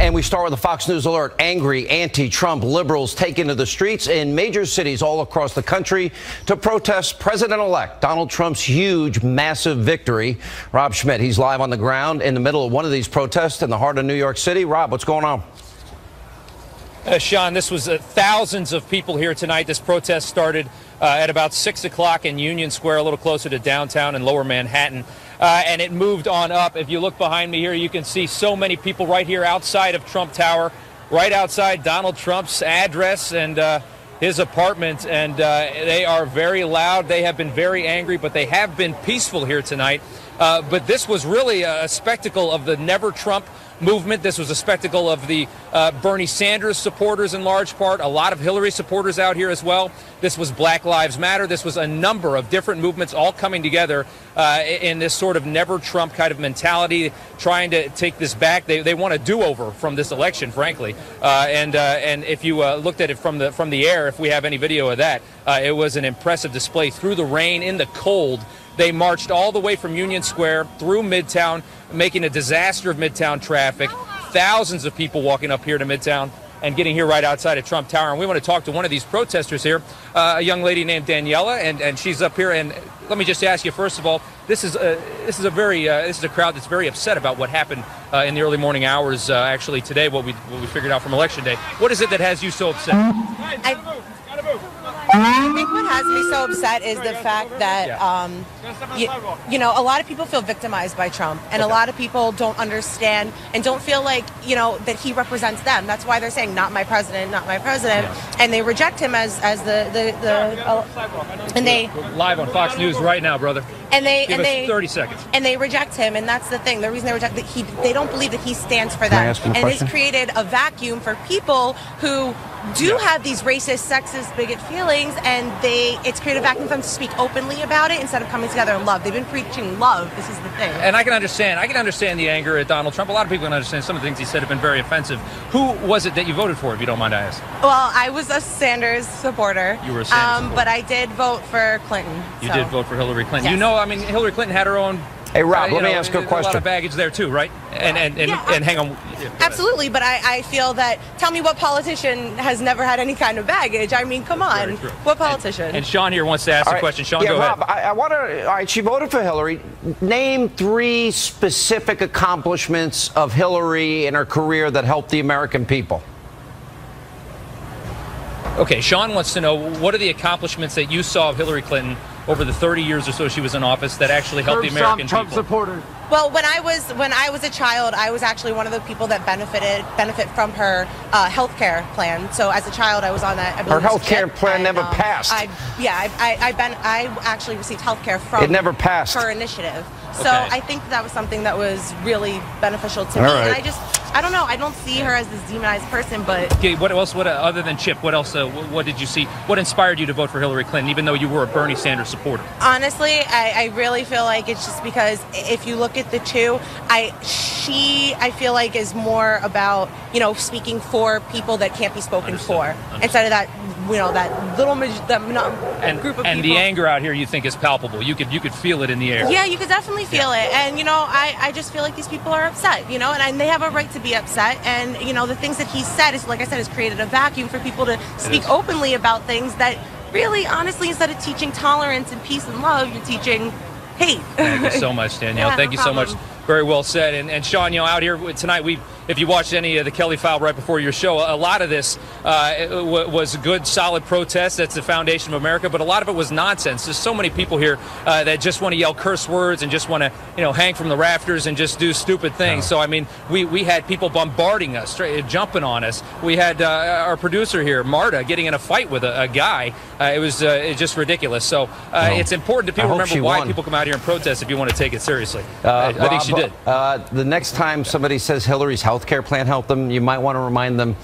And we start with a Fox News alert. Angry anti-Trump liberals taking to the streets in major cities all across the country to protest President-elect Donald Trump's huge, massive victory. Rob Schmidt, he's live on the ground in the middle of one of these protests in the heart of New York City. Rob, what's going on? Sean, this was thousands of people here tonight. This protest started at about 6 o'clock in Union Square, a little closer to downtown and lower Manhattan. And it moved on up. If you look behind me here, you can see so many people right here outside of Trump Tower, right outside Donald Trump's address and his apartment. And they are very loud. They have been very angry, but they have been peaceful here tonight. But this was really a spectacle of the Never Trump movement. This was a spectacle of the Bernie Sanders supporters in large part, a lot of Hillary supporters out here as well. This was Black Lives Matter. This was a number of different movements all coming together in this sort of Never Trump kind of mentality, trying to take this back. They want a do-over from this election, frankly. And if you looked at it from the air, if we have any video of that, it was an impressive display through the rain, in the cold. They marched all the way from Union Square through Midtown, making a disaster of Midtown traffic. Thousands of people walking up here to Midtown and getting here right outside of Trump Tower. And we want to talk to one of these protesters here, a young lady named Daniela, and she's up here. And let me just ask you, first of all, this is a crowd that's very upset about what happened in the early morning hours. Actually, today, what we figured out from Election Day. What is it that has you so upset? I think what has me so upset is the fact that, you know, a lot of people feel victimized by Trump, and a lot of people don't understand and don't feel like, you know, that he represents them. That's why they're saying, not my president, not my president. Yeah. And they reject him as and they We're live on Fox News right now, brother. And they Give us 30 seconds. And they reject him, and that's the thing. The reason they reject they don't believe that he stands for them. And it's created a vacuum for people who do have these racist, sexist, bigot feelings, and it's created a vacuum for them to speak openly about it instead of coming together in love. They've been preaching love. This is the thing. And I can understand the anger at Donald Trump. A lot of people can understand some of the things he said have been very offensive. Who was it that you voted for, if you don't mind I ask? Well, I was a Sanders supporter. You were a Sanders supporter. But I did vote for Clinton. You did vote for Hillary Clinton. Yes. You know, I mean, Hillary Clinton had her own. Hey, Rob, let me ask you a question. A lot of baggage there, too, right? And hang on. Yeah, absolutely, but I feel that, tell me what politician has never had any kind of baggage? I mean, come on. What politician? And Sean here wants to ask a question. Sean, go Rob, ahead. I want to, all right, she voted for Hillary. Name 3 specific accomplishments of Hillary in her career that helped the American people. Okay, Sean wants to know, what are the accomplishments that you saw of Hillary Clinton over the 30 years or so she was in office that actually helped the American people? Trump supporter. Well, when I was a child, I was actually one of the people that benefit from her health care plan. So as a child, I was on that. Her health care plan never passed. I actually received health care from it never passed. Her initiative. So I think that was something that was really beneficial to me. Right. And I don't know. I don't see her as this demonized person, but. Okay, what else? Other than Chip, what else? What did you see? What inspired you to vote for Hillary Clinton, even though you were a Bernie Sanders supporter? Honestly, I really feel like it's just because if you look at the two, I feel like is more about, you know, speaking for people that can't be spoken for, instead of that, you know, that little group of people. And the anger out here, you think, is palpable. You could feel it in the air. Yeah, you could definitely feel it. And, you know, I just feel like these people are upset, you know, and they have a right to be upset. And, you know, the things that he said is, like I said, has created a vacuum for people to speak openly about things that really, honestly, instead of teaching tolerance and peace and love, you're teaching hate. Thank you so much, Danielle. Thank you so much. Very well said. And Sean, you know, out here tonight, if you watched any of the Kelly File right before your show, a lot of this was good, solid protest. That's the foundation of America. But a lot of it was nonsense. There's so many people here that just want to yell curse words and just want to, you know, hang from the rafters and just do stupid things. So, I mean, we had people bombarding us, jumping on us. We had our producer here, Marta, getting in a fight with a guy. It was just ridiculous. So it's important to people remember why people come out here and protest if you want to take it seriously. I think she did. The next time somebody says Hillary's health care plan helped them, you might want to remind them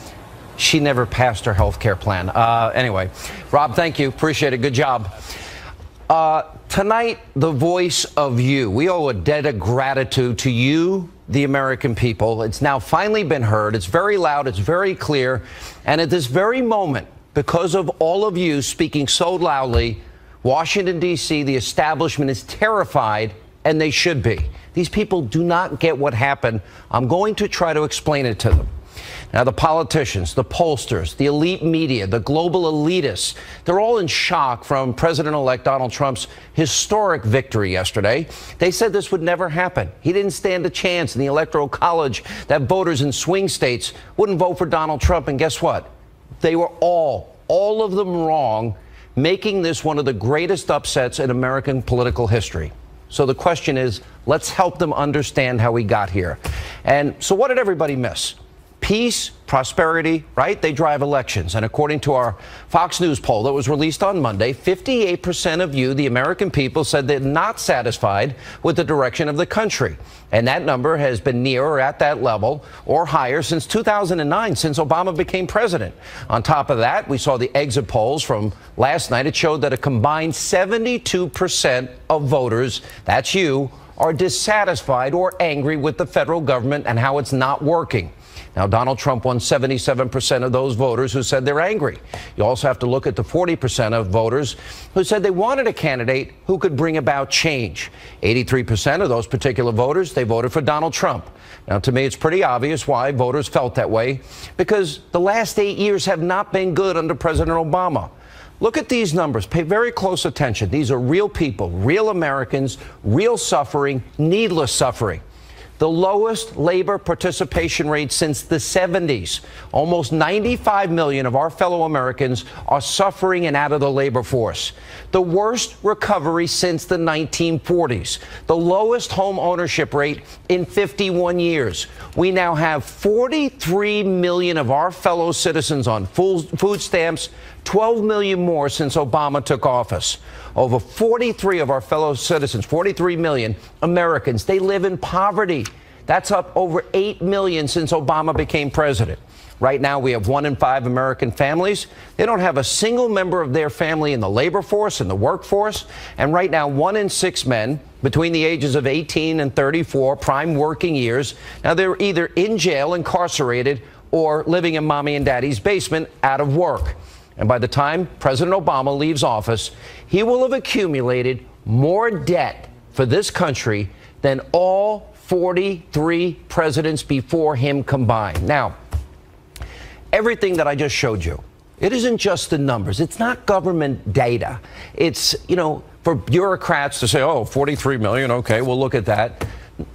she never passed her health care plan. Anyway, Rob, thank you. Appreciate it. Good job. Tonight, the voice of you. We owe a debt of gratitude to you, the American people. It's now finally been heard. It's very loud. It's very clear. And at this very moment, because of all of you speaking so loudly, Washington, D.C., the establishment is terrified, and they should be. These people do not get what happened. I'm going to try to explain it to them. Now, the politicians, the pollsters, the elite media, the global elitists, they're all in shock from President-elect Donald Trump's historic victory yesterday. They said this would never happen. He didn't stand a chance in the Electoral College that voters in swing states wouldn't vote for Donald Trump. And guess what? They were all of them wrong, making this one of the greatest upsets in American political history. So the question is, let's help them understand how we got here. And so what did everybody miss? Peace, prosperity, right? They drive elections. And according to our Fox News poll that was released on Monday, 58% of you, the American people, said they're not satisfied with the direction of the country. And that number has been near or at that level or higher since 2009, since Obama became president. On top of that, we saw the exit polls from last night. It showed that a combined 72% of voters, that's you, are dissatisfied or angry with the federal government and how it's not working. Now, Donald Trump won 77% of those voters who said they're angry. You also have to look at the 40% of voters who said they wanted a candidate who could bring about change. 83% of those particular voters, they voted for Donald Trump. Now, to me, it's pretty obvious why voters felt that way, because the last 8 years have not been good under President Obama. Look at these numbers. Pay very close attention. These are real people, real Americans, real suffering, needless suffering. The lowest labor participation rate since the 70s. Almost 95 million of our fellow Americans are suffering and out of the labor force. The worst recovery since the 1940s. The lowest home ownership rate in 51 years. We now have 43 million of our fellow citizens on food stamps, 12 million more since Obama took office. Over 43 of our fellow citizens, 43 million Americans, they live in poverty. That's up over 8 million since Obama became president. Right now, we have 1 in 5 American families. They don't have a single member of their family in the labor force, in the workforce. And right now, 1 in 6 men between the ages of 18 and 34, prime working years, now they're either in jail, incarcerated, or living in mommy and daddy's basement out of work. And by the time President Obama leaves office, he will have accumulated more debt for this country than all 43 presidents before him combined. Now, everything that I just showed you, it isn't just the numbers. It's not government data. It's, for bureaucrats to say, oh, 43 million, okay, we'll look at that.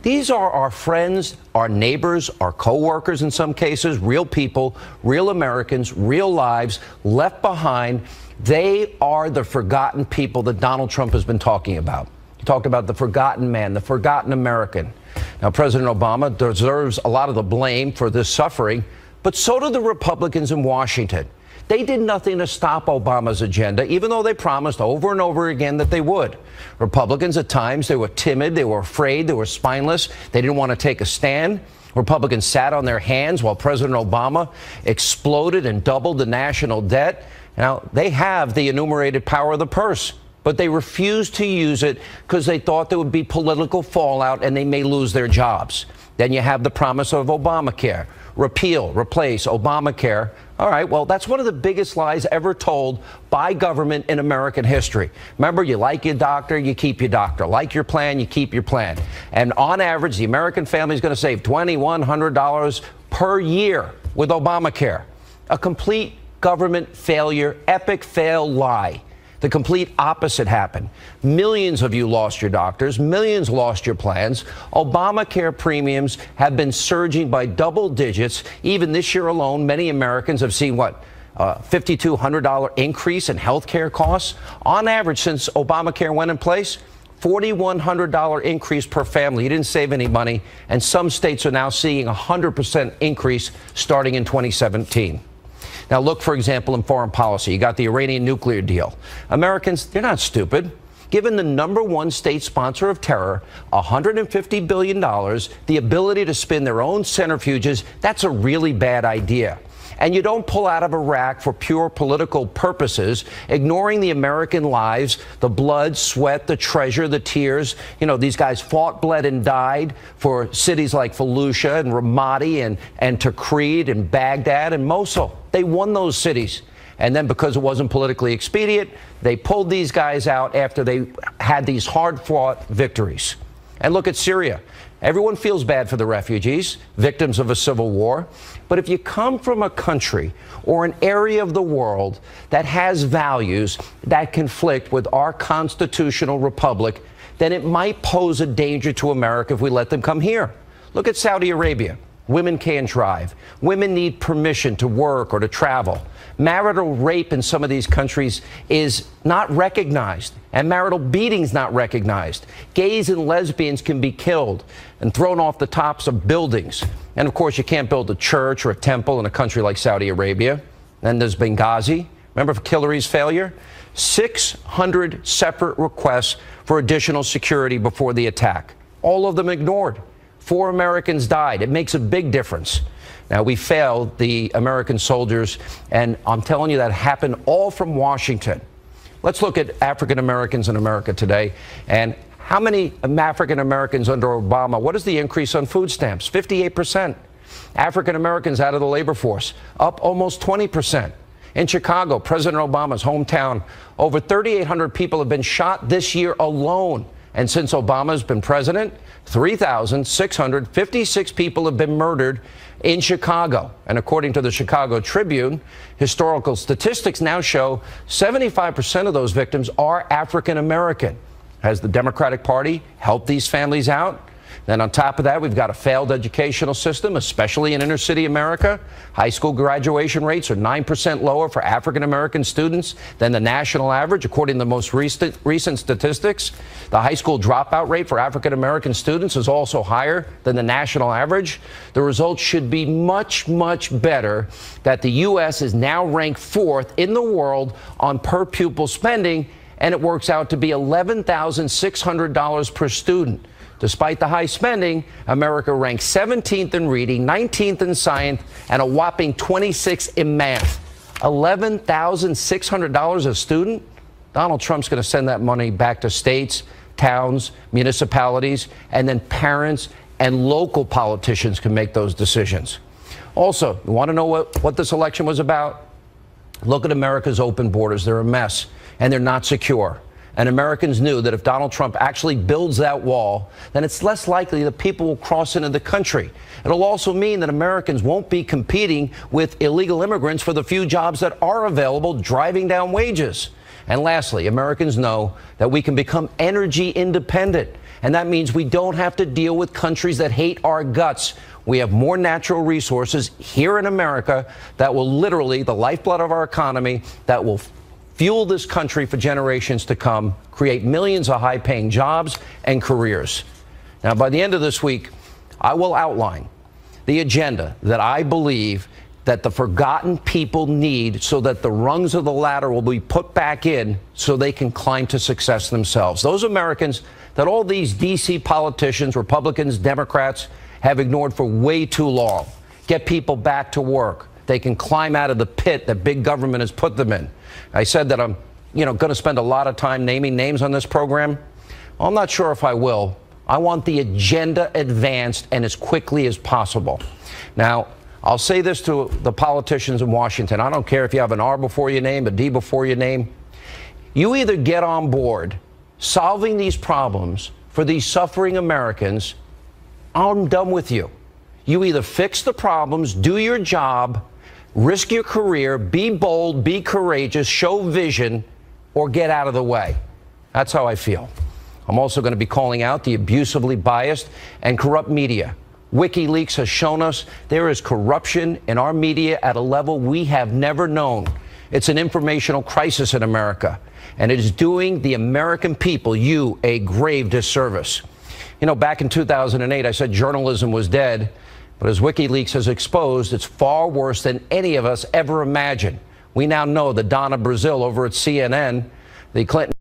These are our friends, our neighbors, our co-workers in some cases, real people, real Americans, real lives left behind. They are the forgotten people that Donald Trump has been talking about. He talked about the forgotten man, the forgotten American. Now, President Obama deserves a lot of the blame for this suffering, but so do the Republicans in Washington. They did nothing to stop Obama's agenda, even though they promised over and over again that they would. Republicans, at times, they were timid, they were afraid, they were spineless, they didn't want to take a stand. Republicans sat on their hands while President Obama exploded and doubled the national debt. Now, they have the enumerated power of the purse, but they refused to use it because they thought there would be political fallout and they may lose their jobs. Then you have the promise of Obamacare. Repeal, replace Obamacare. All right, well, that's one of the biggest lies ever told by government in American history. Remember, you like your doctor, you keep your doctor. Like your plan, you keep your plan. And on average, the American family is going to save $2,100 per year with Obamacare. A complete government failure, epic fail lie. The complete opposite happened. Millions of you lost your doctors. Millions lost your plans. Obamacare premiums have been surging by double digits. Even this year alone, many Americans have seen $5,200 increase in health care costs. On average, since Obamacare went in place, $4,100 increase per family. You didn't save any money. And some states are now seeing a 100% increase starting in 2017. Now, look, for example, in foreign policy. You got the Iranian nuclear deal. Americans, they're not stupid. Given the #1 state sponsor of terror, $150 billion, the ability to spin their own centrifuges, that's a really bad idea. And you don't pull out of Iraq for pure political purposes, ignoring the American lives, the blood, sweat, the treasure, the tears. These guys fought, bled, and died for cities like Fallujah and Ramadi and Tikrit and Baghdad and Mosul. They won those cities. And then because it wasn't politically expedient, they pulled these guys out after they had these hard-fought victories. And look at Syria. Everyone feels bad for the refugees, victims of a civil war. But if you come from a country or an area of the world that has values that conflict with our constitutional republic, then it might pose a danger to America if we let them come here. Look at Saudi Arabia. Women can't drive. Women need permission to work or to travel. Marital rape in some of these countries is not recognized, and marital beatings not recognized. Gays and lesbians can be killed and thrown off the tops of buildings. And of course, you can't build a church or a temple in a country like Saudi Arabia. Then there's Benghazi. Remember Hillary's failure? 600 separate requests for additional security before the attack. All of them ignored. 4 Americans died. It makes a big difference. Now, we failed the American soldiers, and I'm telling you that happened all from Washington. Let's look at African Americans in America today. And how many African Americans under Obama? What is the increase on food stamps? 58%. African Americans out of the labor force, up almost 20%. In Chicago, President Obama's hometown, over 3,800 people have been shot this year alone. And since Obama's been president, 3,656 people have been murdered in Chicago. And according to the Chicago Tribune, historical statistics now show 75% of those victims are African American. Has the Democratic Party helped these families out? Then on top of that, we've got a failed educational system, especially in inner city America. High school graduation rates are 9% lower for African American students than the national average, according to the most recent statistics. The high school dropout rate for African American students is also higher than the national average. The results should be much, much better that the U.S. is now ranked 4th in the world on per pupil spending, and it works out to be $11,600 per student. Despite the high spending, America ranks 17th in reading, 19th in science, and a whopping 26th in math. $11,600 a student? Donald Trump's going to send that money back to states, towns, municipalities, and then parents and local politicians can make those decisions. Also, you want to know what this election was about? Look at America's open borders. They're a mess, and they're not secure. And Americans knew that if Donald Trump actually builds that wall, then it's less likely that people will cross into the country. It'll also mean that Americans won't be competing with illegal immigrants for the few jobs that are available, driving down wages. And lastly, Americans know that we can become energy independent. And that means we don't have to deal with countries that hate our guts. We have more natural resources here in America that will literally, the lifeblood of our economy, that will fuel this country for generations to come, create millions of high-paying jobs and careers. Now, by the end of this week, I will outline the agenda that I believe that the forgotten people need so that the rungs of the ladder will be put back in so they can climb to success themselves. Those Americans that all these D.C. politicians, Republicans, Democrats, have ignored for way too long. Get people back to work. They can climb out of the pit that big government has put them in. I said that I'm, going to spend a lot of time naming names on this program. Well, I'm not sure if I will. I want the agenda advanced and as quickly as possible. Now, I'll say this to the politicians in Washington. I don't care if you have an R before your name, a D before your name. You either get on board solving these problems for these suffering Americans, I'm done with you. You either fix the problems, do your job, risk your career, be bold, be courageous, show vision, or get out of the way. That's how I feel. I'm also going to be calling out the abusively biased and corrupt media. WikiLeaks has shown us there is corruption in our media at a level we have never known. It's an informational crisis in America, and it is doing the American people, you, a grave disservice. Back in 2008, I said journalism was dead. But as WikiLeaks has exposed, it's far worse than any of us ever imagined. We now know that Donna Brazile over at CNN, the Clinton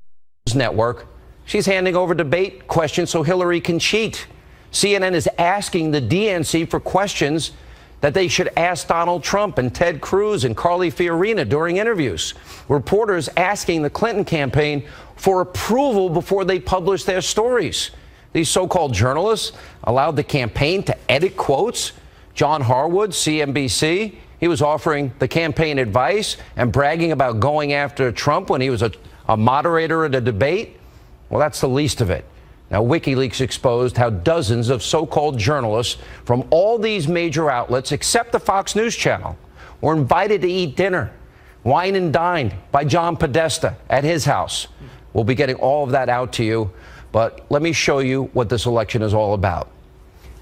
network, she's handing over debate questions so Hillary can cheat. CNN is asking the DNC for questions that they should ask Donald Trump and Ted Cruz and Carly Fiorina during interviews. Reporters asking the Clinton campaign for approval before they publish their stories. These so-called journalists allowed the campaign to edit quotes. John Harwood, CNBC, he was offering the campaign advice and bragging about going after Trump when he was a moderator at a debate. Well, that's the least of it. Now, WikiLeaks exposed how dozens of so-called journalists from all these major outlets, except the Fox News channel, were invited to eat dinner, wine and dined by John Podesta at his house. We'll be getting all of that out to you, but let me show you what this election is all about.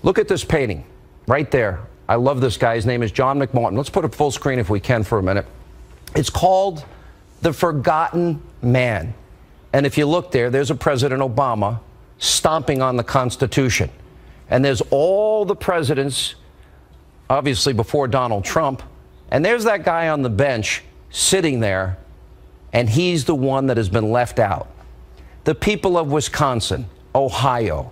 Look at this painting right there. I love this guy. His name is John McMartin. Let's put it full screen if we can for a minute. It's called The Forgotten Man. And if you look there, there's a President Obama stomping on the Constitution. And there's all the presidents, obviously before Donald Trump. And there's that guy on the bench sitting there, and he's the one that has been left out. The people of Wisconsin, Ohio,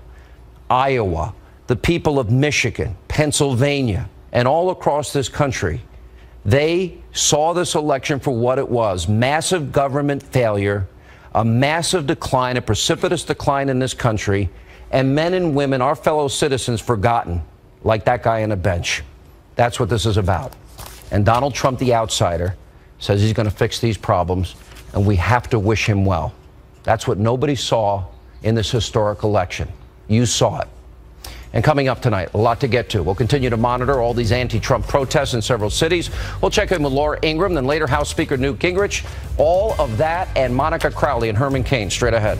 Iowa, the people of Michigan, Pennsylvania, and all across this country, they saw this election for what it was: massive government failure, a massive decline, a precipitous decline in this country, and men and women, our fellow citizens, forgotten, like that guy on the bench. That's what this is about. And Donald Trump, the outsider, says he's going to fix these problems, and we have to wish him well. That's what nobody saw in this historic election. You saw it. And coming up tonight, a lot to get to. We'll continue to monitor all these anti-Trump protests in several cities. We'll check in with Laura Ingraham, then later House Speaker Newt Gingrich. All of that and Monica Crowley and Herman Cain straight ahead.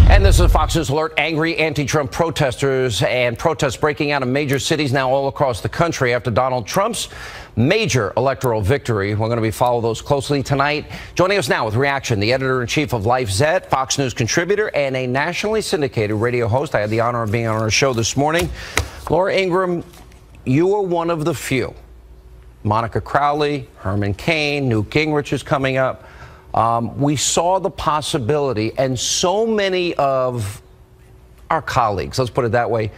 And this is a Fox News alert. Angry anti-Trump protesters and protests breaking out in major cities now all across the country after Donald Trump's major electoral victory. We're going to be following those closely tonight. Joining us now with reaction, the editor-in-chief of Life Z, Fox News contributor, and a nationally syndicated radio host. I had the honor of being on our show this morning. Laura Ingraham, you are one of the few. Monica Crowley, Herman Cain, Newt Gingrich is coming up. We saw the possibility, and so many of our colleagues, let's put it that way,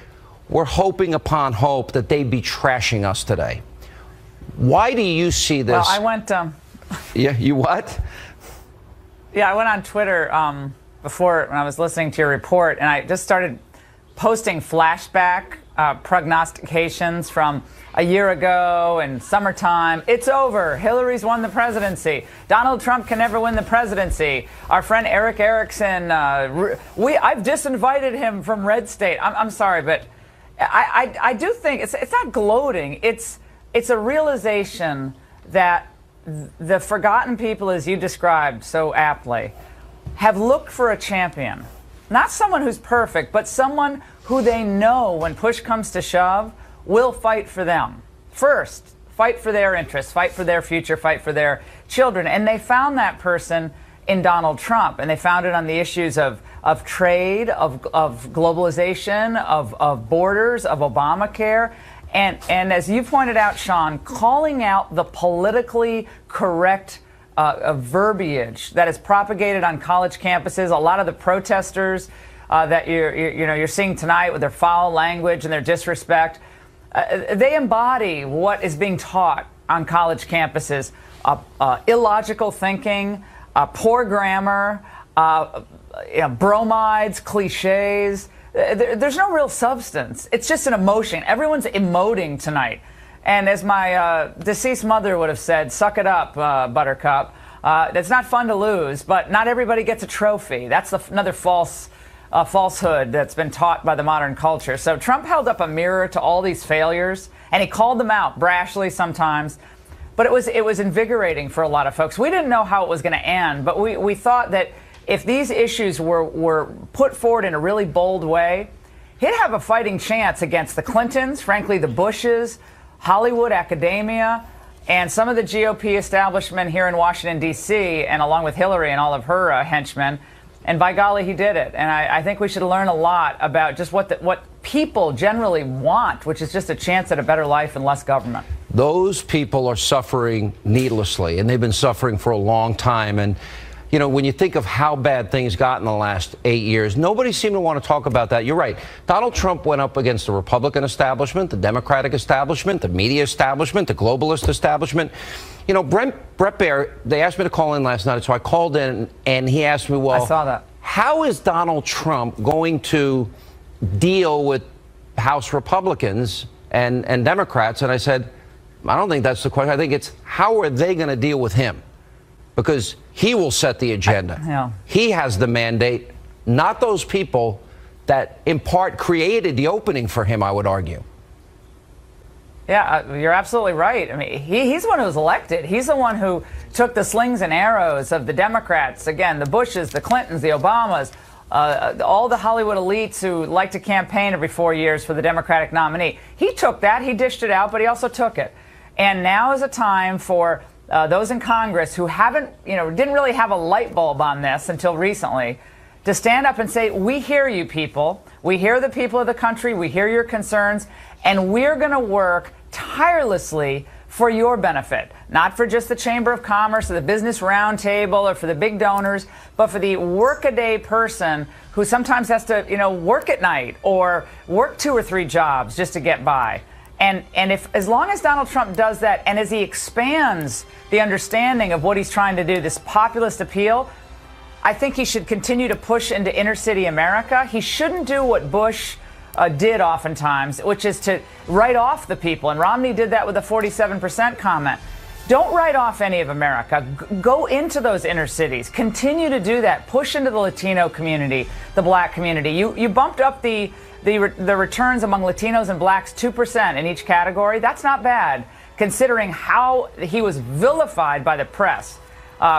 were hoping upon hope that they'd be trashing us today. Why do you see this? Well, I went... Yeah, you what? Yeah, I went on Twitter before when I was listening to your report, and I just started posting flashback prognostications from a year ago and summertime. It's over. Hillary's won the presidency. Donald Trump can never win the presidency. Our friend Eric Erickson, I've disinvited him from Red State. I'm sorry, but I do think it's not gloating. It's a realization that the forgotten people, as you described so aptly, have looked for a champion. Not someone who's perfect, but someone who they know when push comes to shove will fight for them. First, fight for their interests, fight for their future, fight for their children. And they found that person in Donald Trump. And they found it on the issues of trade, of globalization, of borders, of Obamacare. And as you pointed out, Sean, calling out the politically correct verbiage that is propagated on college campuses. A lot of the protesters that you're seeing tonight with their foul language and their disrespect, they embody what is being taught on college campuses: illogical thinking, poor grammar, bromides, cliches. There's no real substance. It's just an emotion. Everyone's emoting tonight. And as my deceased mother would have said, suck it up, Buttercup. It's not fun to lose, but not everybody gets a trophy. That's another falsehood that's been taught by the modern culture. So Trump held up a mirror to all these failures, and he called them out brashly sometimes. But it was invigorating for a lot of folks. We didn't know how it was going to end, but we thought that if these issues were put forward in a really bold way, he'd have a fighting chance against the Clintons, frankly, the Bushes, Hollywood, academia, and some of the GOP establishment here in Washington, D.C., and along with Hillary and all of her henchmen. And by golly, he did it. And I think we should learn a lot about just what people generally want, which is just a chance at a better life and less government. Those people are suffering needlessly, and they've been suffering for a long time. And you know, when you think of how bad things got in the last 8 years, nobody seemed to want to talk about that. You're right. Donald Trump went up against the Republican establishment, the Democratic establishment, the media establishment, the globalist establishment. You know, Brett Baer, they asked me to call in last night, so I called in, and he asked me, well, I saw that. How is Donald Trump going to deal with House Republicans and Democrats? And I said, I don't think that's the question. I think it's how are they going to deal with him? Because he will set the agenda. Yeah. He has the mandate, not those people that in part created the opening for him, I would argue. Yeah, you're absolutely right. I mean, he's the one who was elected. He's the one who took the slings and arrows of the Democrats, again, the Bushes, the Clintons, the Obamas, all the Hollywood elites who like to campaign every 4 years for the Democratic nominee. He took that, he dished it out, but he also took it. And now is a time for those in Congress who haven't, didn't really have a light bulb on this until recently, to stand up and say, we hear you people, we hear the people of the country, we hear your concerns, and we're going to work tirelessly for your benefit, not for just the Chamber of Commerce or the Business Roundtable or for the big donors, but for the workaday person who sometimes has to, work at night or work 2 or 3 jobs just to get by. And if, as long as Donald Trump does that, and as he expands the understanding of what he's trying to do, this populist appeal, I think he should continue to push into inner city America. He shouldn't do what Bush did oftentimes, which is to write off the people. And Romney did that with the 47% comment. Don't write off any of America. Go into those inner cities. Continue to do that. Push into the Latino community, the black community. You bumped up the returns among Latinos and blacks 2% in each category. That's not bad, considering how he was vilified by the press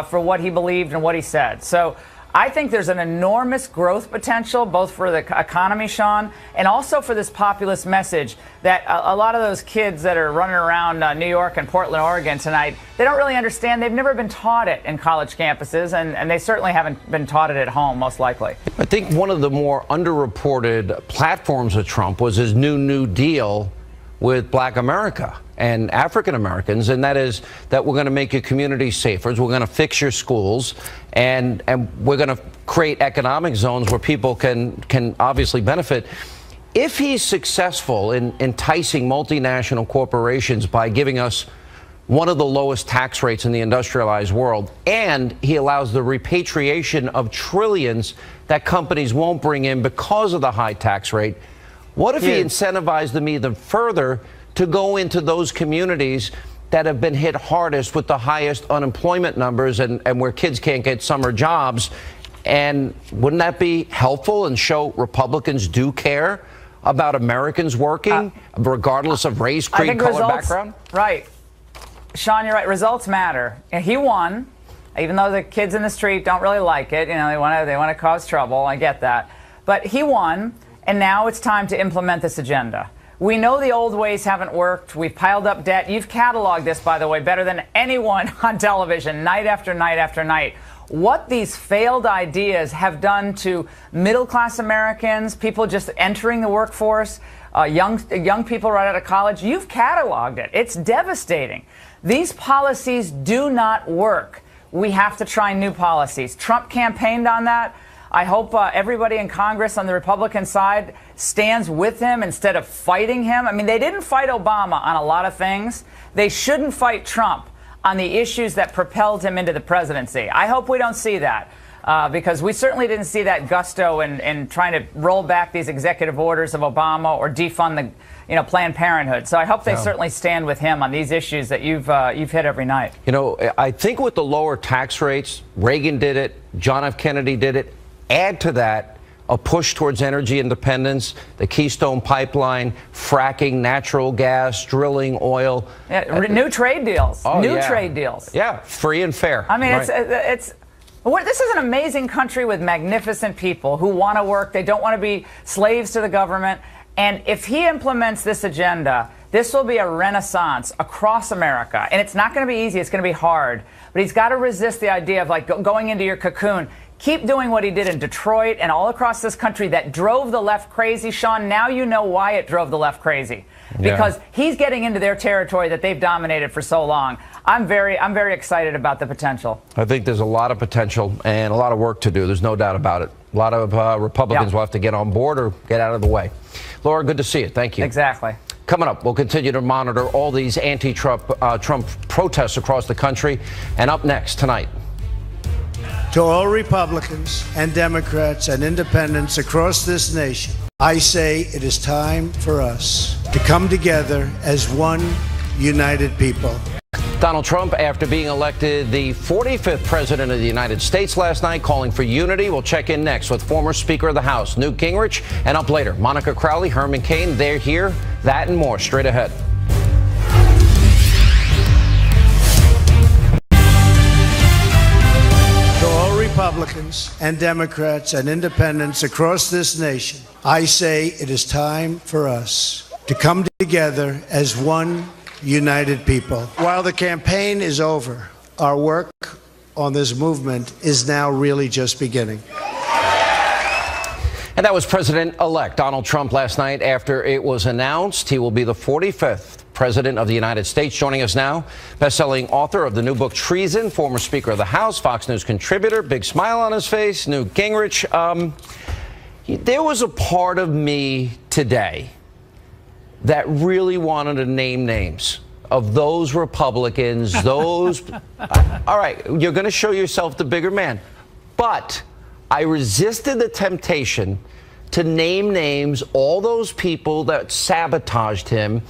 for what he believed and what he said. So I think there's an enormous growth potential, both for the economy, Sean, and also for this populist message that a lot of those kids that are running around New York and Portland, Oregon tonight, they don't really understand. They've never been taught it in college campuses, and they certainly haven't been taught it at home, most likely. I think one of the more underreported platforms of Trump was his New Deal with Black America and African Americans, and that is that we're going to make your community safer, we're going to fix your schools, and we're going to create economic zones where people can obviously benefit. If he's successful in enticing multinational corporations by giving us one of the lowest tax rates in the industrialized world, and he allows the repatriation of trillions that companies won't bring in because of the high tax rate, what if he incentivized them even further to go into those communities that have been hit hardest with the highest unemployment numbers and where kids can't get summer jobs? And wouldn't that be helpful and show Republicans do care about Americans working, regardless of race, creed, color, background? Right. Sean, you're right. Results matter. And he won, even though the kids in the street don't really like it. They want to cause trouble. I get that. But he won. And now it's time to implement this agenda. We know the old ways haven't worked. We've piled up debt. You've cataloged this, by the way, better than anyone on television, night after night after night. What these failed ideas have done to middle-class Americans, people just entering the workforce, young people right out of college, you've cataloged it. It's devastating. These policies do not work. We have to try new policies. Trump campaigned on that. I hope everybody in Congress on the Republican side stands with him instead of fighting him. I mean, they didn't fight Obama on a lot of things. They shouldn't fight Trump on the issues that propelled him into the presidency. I hope we don't see that because we certainly didn't see that gusto in trying to roll back these executive orders of Obama or defund the Planned Parenthood. So I hope they certainly stand with him on these issues that you've hit every night. I think with the lower tax rates, Reagan did it, John F. Kennedy did it. Add to that a push towards energy independence, the Keystone Pipeline, fracking, natural gas, drilling oil. Yeah, new trade deals. Trade deals. Yeah, free and fair. I mean, this is an amazing country with magnificent people who want to work. They don't want to be slaves to the government. And if he implements this agenda, this will be a renaissance across America. And it's not going to be easy. It's going to be hard. But he's got to resist the idea of going into your cocoon. Keep doing what he did in Detroit and all across this country that drove the left crazy. Sean, now you know why it drove the left crazy. Because he's getting into their territory that they've dominated for so long. I'm very excited about the potential. I think there's a lot of potential and a lot of work to do. There's no doubt about it. A lot of Republicans will have to get on board or get out of the way. Laura, good to see you. Thank you. Exactly. Coming up, we'll continue to monitor all these anti-Trump protests across the country. And up next tonight. To all Republicans and Democrats and independents across this nation, I say it is time for us to come together as one united people. Donald Trump, after being elected the 45th president of the United States last night, calling for unity. We'll check in next with former Speaker of the House, Newt Gingrich, and up later, Monica Crowley, Herman Cain. They're here. That and more straight ahead. To all Republicans and Democrats and independents across this nation, I say it is time for us to come together as one united people. While the campaign is over, our work on this movement is now really just beginning. And that was President-elect Donald Trump last night after it was announced he will be the 45th president of the United States. Joining us now, best-selling author of the new book Treason, former Speaker of the House, Fox News contributor, big smile on his face, Newt Gingrich. There was a part of me today that really wanted to name names of those Republicans, those... all right, you're going to show yourself the bigger man. But I resisted the temptation to name names, all those people that sabotaged him,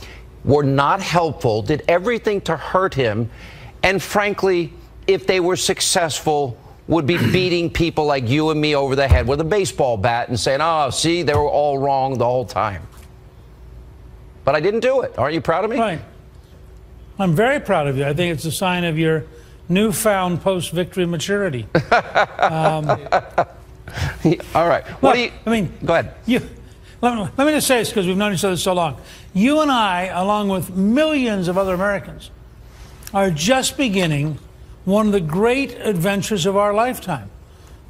were not helpful, did everything to hurt him, and frankly, if they were successful, would be beating people like you and me over the head with a baseball bat and saying, oh, see, they were all wrong the whole time. But I didn't do it. Aren't you proud of me? Right. I'm very proud of you. I think it's a sign of your newfound post-victory maturity. All right. What do you... I mean, go ahead. Let me just say this because we've known each other so long. You and I, along with millions of other Americans, are just beginning one of the great adventures of our lifetime.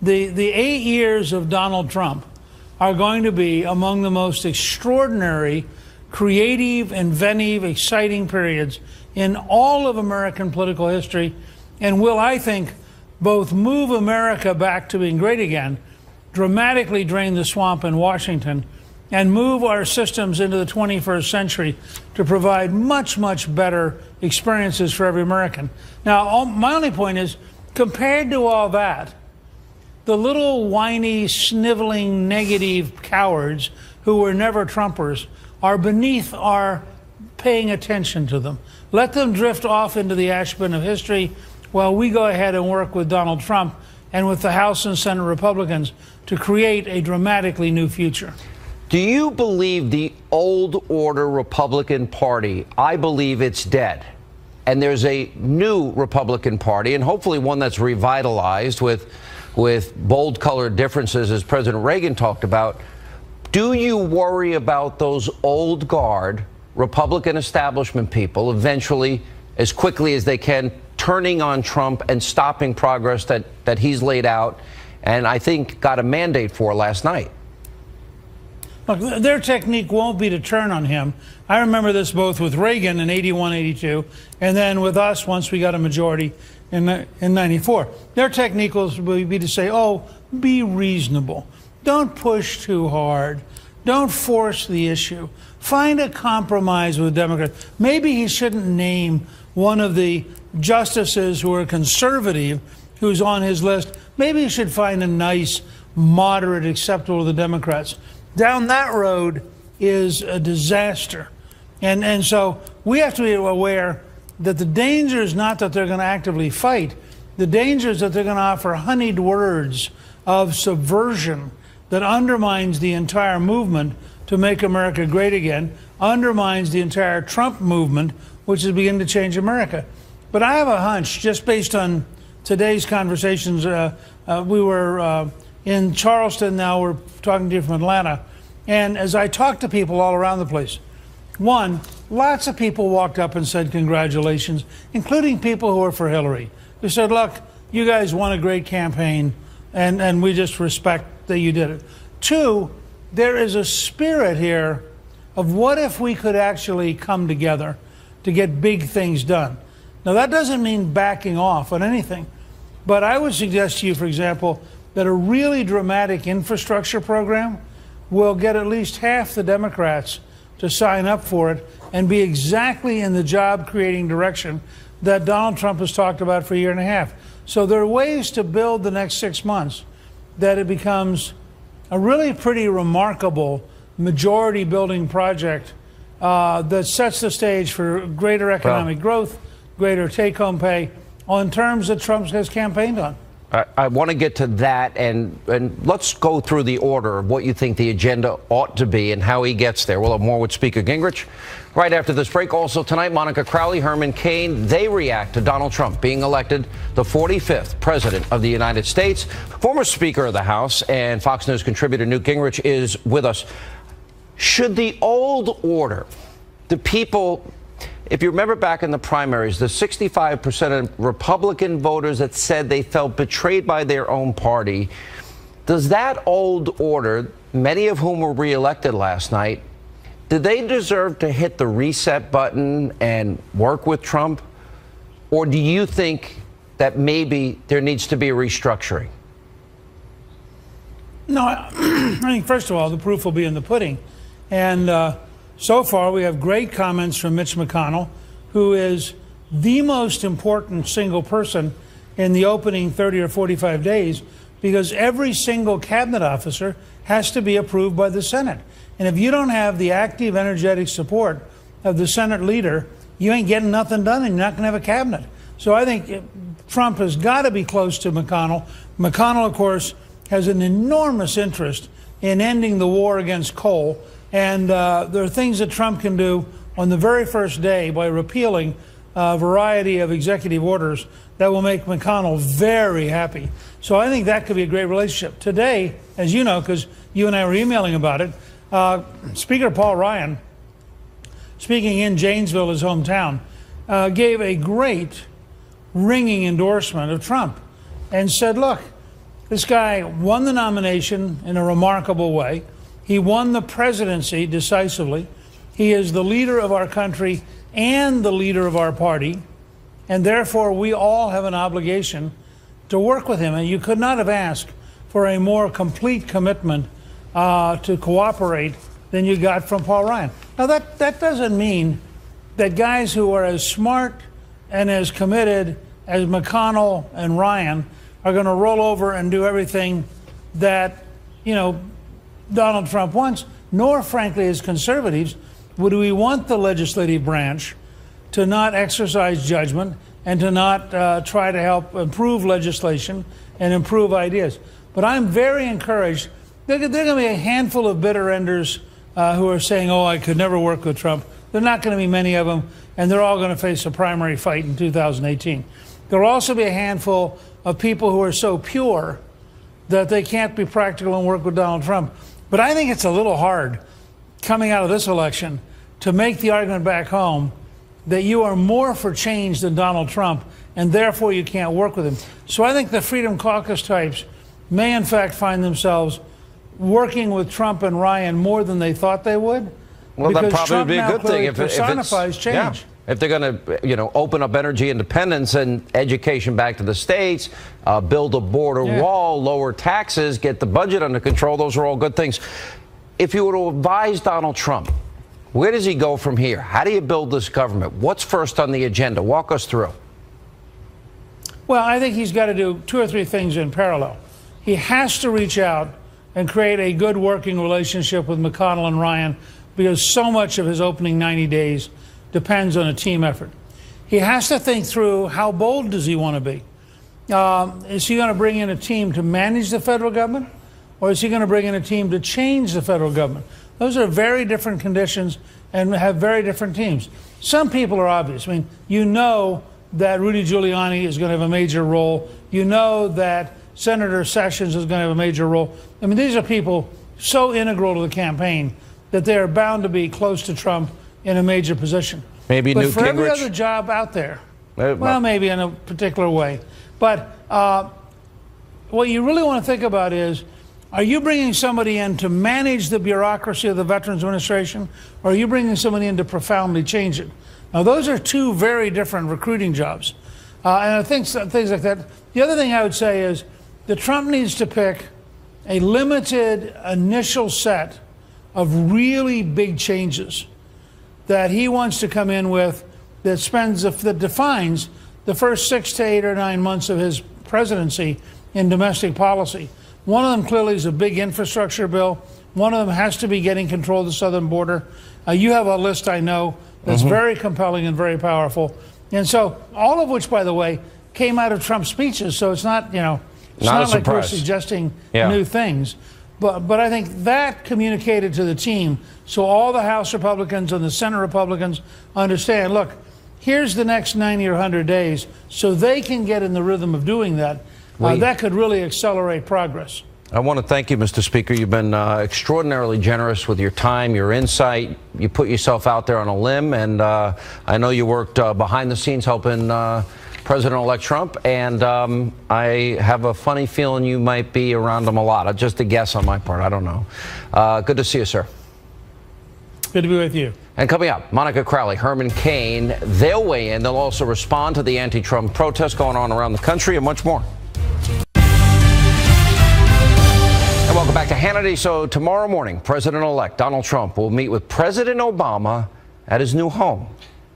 The 8 years of Donald Trump are going to be among the most extraordinary, creative, inventive, exciting periods in all of American political history, and will, I think, both move America back to being great again, dramatically drain the swamp in Washington, and move our systems into the 21st century to provide much, much better experiences for every American. Now, my only point is, compared to all that, the little whiny, sniveling, negative cowards who were never Trumpers are beneath our paying attention to them. Let them drift off into the ash bin of history while we go ahead and work with Donald Trump and with the House and Senate Republicans to create a dramatically new future. Do you believe the old order Republican Party, I believe it's dead, and there's a new Republican Party, and hopefully one that's revitalized with bold colored differences, as President Reagan talked about? Do you worry about those old guard Republican establishment people eventually, as quickly as they can, turning on Trump and stopping progress that he's laid out and I think got a mandate for last night? Look, their technique won't be to turn on him. I remember this both with Reagan in 81, 82, and then with us once we got a majority in 94. Their technique will be to say, oh, be reasonable. Don't push too hard. Don't force the issue. Find a compromise with Democrats. Maybe he shouldn't name one of the justices who are conservative who's on his list. Maybe he should find a nice, moderate, acceptable to the Democrats. Down that road is a disaster. And so we have to be aware that the danger is not that they're going to actively fight. The danger is that they're going to offer honeyed words of subversion that undermines the entire movement to make America great again, undermines the entire Trump movement, which is beginning to change America. But I have a hunch, just based on today's conversations. We were in Charleston, now we're talking to you from Atlanta. And as I talked to people all around the place, one, lots of people walked up and said congratulations, including people who are for Hillary. They said, look, you guys won a great campaign, and we just respect that you did it. Two, there is a spirit here of what if we could actually come together to get big things done. Now, that doesn't mean backing off on anything, but I would suggest to you, for example, that a really dramatic infrastructure program will get at least half the Democrats to sign up for it and be exactly in the job-creating direction that Donald Trump has talked about for a year and a half. So there are ways to build the next 6 months that it becomes a really pretty remarkable majority-building project that sets the stage for greater economic growth, greater take-home pay on terms that Trump has campaigned on. I want to get to that, and let's go through the order of what you think the agenda ought to be and how he gets there. We'll have more with Speaker Gingrich right after this break. Also tonight, Monica Crowley, Herman Cain, they react to Donald Trump being elected the 45th president of the United States. Former Speaker of the House and Fox News contributor Newt Gingrich is with us. Should the old order, the people... If you remember back in the primaries, the 65% of Republican voters that said they felt betrayed by their own party, does that old order, many of whom were reelected last night, did they deserve to hit the reset button and work with Trump? Or do you think that maybe there needs to be a restructuring? No, I think, first of all, the proof will be in the pudding. And so far, we have great comments from Mitch McConnell, who is the most important single person in the opening 30 or 45 days, because every single cabinet officer has to be approved by the Senate. And if you don't have the active, energetic support of the Senate leader, you ain't getting nothing done, and you're not going to have a cabinet. So I think Trump has got to be close to McConnell. McConnell, of course, has an enormous interest in ending the war against coal. And there are things that Trump can do on the very first day by repealing a variety of executive orders that will make McConnell very happy. So I think that could be a great relationship. Today, as you know, because you and I were emailing about it, Speaker Paul Ryan, speaking in Janesville, his hometown, gave a great ringing endorsement of Trump and said, look, this guy won the nomination in a remarkable way. He won the presidency decisively. He is the leader of our country and the leader of our party. And therefore, we all have an obligation to work with him. And you could not have asked for a more complete commitment to cooperate than you got from Paul Ryan. Now, that doesn't mean that guys who are as smart and as committed as McConnell and Ryan are going to roll over and do everything that, Donald Trump wants, nor, frankly, as conservatives, would we want the legislative branch to not exercise judgment and to not try to help improve legislation and improve ideas. But I'm very encouraged. There are going to be a handful of bitter enders who are saying, oh, I could never work with Trump. There are not going to be many of them, and they're all going to face a primary fight in 2018. There will also be a handful of people who are so pure that they can't be practical and work with Donald Trump. But I think it's a little hard coming out of this election to make the argument back home that you are more for change than Donald Trump, and therefore you can't work with him. So I think the Freedom Caucus types may in fact find themselves working with Trump and Ryan more than they thought they would. Well, that probably would be a good thing if personifies change. Yeah. If they're going to, open up energy independence and education back to the states, build a border wall, lower taxes, get the budget under control, those are all good things. If you were to advise Donald Trump, where does he go from here? How do you build this government? What's first on the agenda? Walk us through. Well, I think he's got to do two or three things in parallel. He has to reach out and create a good working relationship with McConnell and Ryan, because so much of his opening 90 days depends on a team effort. He has to think through, how bold does he want to be? Is he going to bring in a team to manage the federal government, or is he going to bring in a team to change the federal government? Those are very different conditions and have very different teams. Some people are obvious. I mean, you know that Rudy Giuliani is going to have a major role. You know that Senator Sessions is going to have a major role. I mean, these are people so integral to the campaign that they are bound to be close to Trump in a major position. Maybe but Newt for every Gingrich? other job out there, well, maybe in a particular way. But what you really want to think about is, are you bringing somebody in to manage the bureaucracy of the Veterans Administration, or are you bringing somebody in to profoundly change it? Now, those are two very different recruiting jobs. And I think things like that. The other thing I would say is that Trump needs to pick a limited initial set of really big changes that he wants to come in with, that defines the first 6 to 8 or 9 months of his presidency in domestic policy. One of them clearly is a big infrastructure bill. One of them has to be getting control of the southern border. You have a list, I know, that's very compelling and very powerful. And so all of which, by the way, came out of Trump's speeches. So it's not, it's not like we're suggesting new things. But I think that communicated to the team so all the House Republicans and the Senate Republicans understand, look, here's the next 90 or 100 days so they can get in the rhythm of doing that. That could really accelerate progress. I want to thank you, Mr. Speaker. You've been extraordinarily generous with your time, your insight. You put yourself out there on a limb, and I know you worked behind the scenes helping President-elect Trump, and I have a funny feeling you might be around him a lot. Just a guess on my part. I don't know. Good to see you, sir. Good to be with you. And coming up, Monica Crowley, Herman Cain, they'll weigh in. They'll also respond to the anti-Trump protests going on around the country and much more. And welcome back to Hannity. So tomorrow morning, President-elect Donald Trump will meet with President Obama at his new home.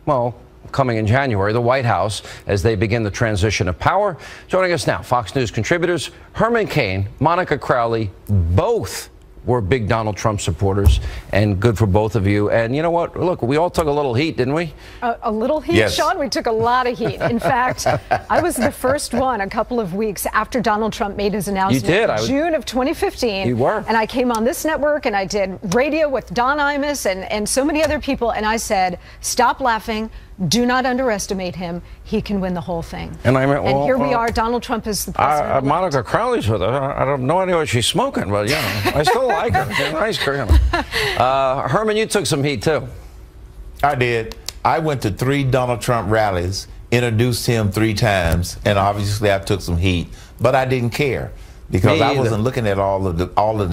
Well, coming in January, the White House, as they begin the transition of power. Joining us now, Fox News contributors Herman Cain, Monica Crowley, both were big Donald Trump supporters, and good for both of you. And you know what? Look, we all took a little heat, didn't we? A little heat, yes. Sean? We took a lot of heat. In fact, I was the first one a couple of weeks after Donald Trump made his announcement. You did. In June of 2015. You were. And I came on this network and I did radio with Don Imus and so many other people. And I said, stop laughing. Do not underestimate him. He can win the whole thing. And I mean, well, and here we are. Donald Trump is the president. Monica Crowley's with her. I have no idea what she's smoking, but I still like her. She's a nice girl. Herman, you took some heat too. I did. I went to 3 Donald Trump rallies, introduced him 3 times, and obviously I took some heat. But I didn't care because I wasn't looking at all of the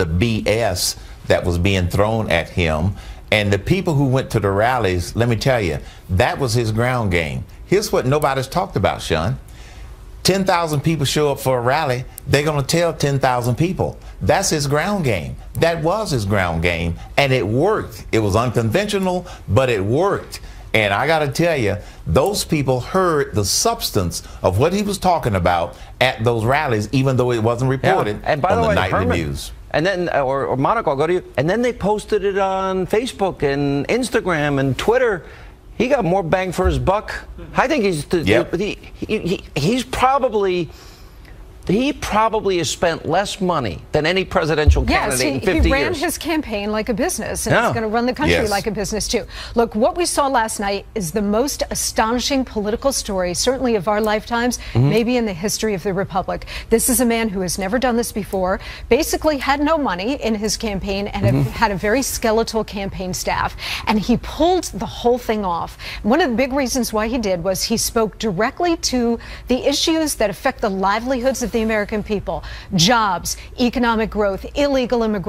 BS that was being thrown at him. And the people who went to the rallies, let me tell you, that was his ground game. Here's what nobody's talked about, Sean. 10,000 people show up for a rally, they're going to tell 10,000 people. That's his ground game. That was his ground game, and it worked. It was unconventional, but it worked. And I got to tell you, those people heard the substance of what he was talking about at those rallies, even though it wasn't reported and by on the way, nightly Herman, news. And then, or Monica, I'll go to you. And then they posted it on Facebook and Instagram and Twitter. He got more bang for his buck. I think he probably has spent less money than any presidential candidate in 50 years. He ran his campaign like a business, and he's going to run the country like a business too. Look, what we saw last night is the most astonishing political story, certainly of our lifetimes, maybe in the history of the Republic. This is a man who has never done this before, basically had no money in his campaign, and had a very skeletal campaign staff, and he pulled the whole thing off. One of the big reasons why he did was he spoke directly to the issues that affect the livelihoods of the American people: jobs, economic growth, illegal immigration.